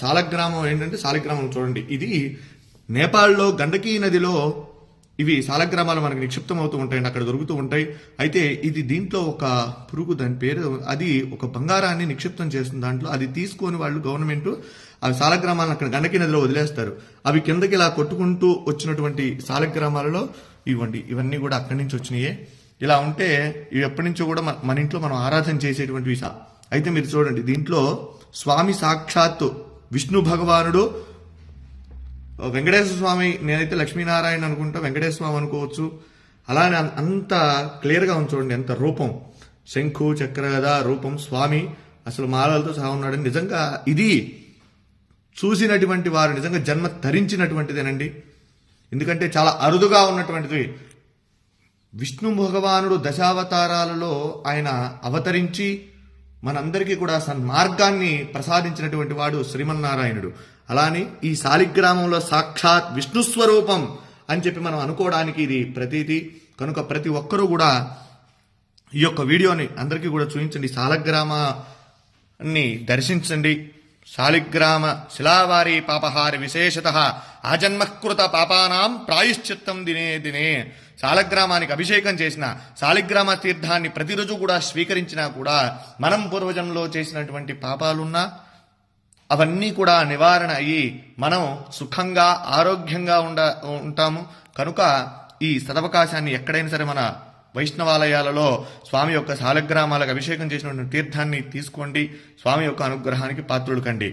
సాలగ్రామం ఏంటంటే సాలిగ్రామం చూడండి, ఇది నేపాల్లో గండకీ నదిలో ఇవి సాలగ్రామాలు మనకు నిక్షిప్తం అవుతూ ఉంటాయండి, అక్కడ దొరుకుతూ ఉంటాయి. అయితే ఇది దీంట్లో ఒక పురుగు, దాని పేరు, అది ఒక బంగారాన్ని నిక్షిప్తం చేస్తుంది దాంట్లో. అది తీసుకొని వాళ్ళు గవర్నమెంట్ ఆ సాలగ్రామాలను అక్కడ గండకీ నదిలో వదిలేస్తారు. అవి కిందకి ఇలా కొట్టుకుంటూ వచ్చినటువంటి సాలగ్రామాలలో ఇవ్వండి, ఇవన్నీ కూడా అక్కడి నుంచి వచ్చినాయే. ఇలా ఉంటే ఇవి ఎప్పటి నుంచో కూడా మన ఇంట్లో మనం ఆరాధన చేసేటువంటివి. అయితే మీరు చూడండి, దీంట్లో స్వామి సాక్షాత్తు విష్ణు భగవానుడు, వెంకటేశ్వర స్వామి, నేనైతే లక్ష్మీనారాయణ అనుకుంటా, వెంకటేశ్వర స్వామి అనుకోవచ్చు. అలానే అంత క్లియర్గా ఉంది చూడండి, ఎంత రూపం, శంఖు చక్రగద రూపం, స్వామి అసలు మాలలతో సహా ఉన్నాడని. నిజంగా ఇది చూసినటువంటి వారు నిజంగా జన్మ ధరించినటువంటిదేనండి. ఎందుకంటే చాలా అరుదుగా ఉన్నటువంటిది. విష్ణు భగవానుడు దశావతారాలలో ఆయన అవతరించి మనందరికీ కూడా సన్మార్గాన్ని ప్రసాదించినటువంటి వాడు శ్రీమన్నారాయణుడు. అలానే ఈ సాలిగ్రామంలో సాక్షాత్ విష్ణు స్వరూపం అని చెప్పి మనం అనుకోవడానికి ఇది ప్రతీతి. కనుక ప్రతి ఒక్కరూ కూడా ఈ యొక్క వీడియోని అందరికీ కూడా చూపించండి, సాలగ్రామాన్ని దర్శించండి. శాలిగ్రామ శిలావారి పాపహారి విశేషత ఆజన్మకృత పాపానాం ప్రాయశ్చిత్తం దినే దినే. సాలగ్రామానికి అభిషేకం చేసిన, సాలిగ్రామ తీర్థాన్ని ప్రతిరోజు కూడా స్వీకరించినా కూడా మనం పూర్వజన్మలో చేసినటువంటి పాపాలున్నా అవన్నీ కూడా నివారణ అయ్యి మనం సుఖంగా ఆరోగ్యంగా ఉంటాము. కనుక ఈ సదవకాశాన్ని ఎక్కడైనా సరే మన వైష్ణవాలయాలలో స్వామి యొక్క సాలగ్రామాలకు అభిషేకం చేసినటువంటి తీర్థాన్ని తీసుకోండి. స్వామి యొక్క అనుగ్రహానికి పాత్రులు కండి.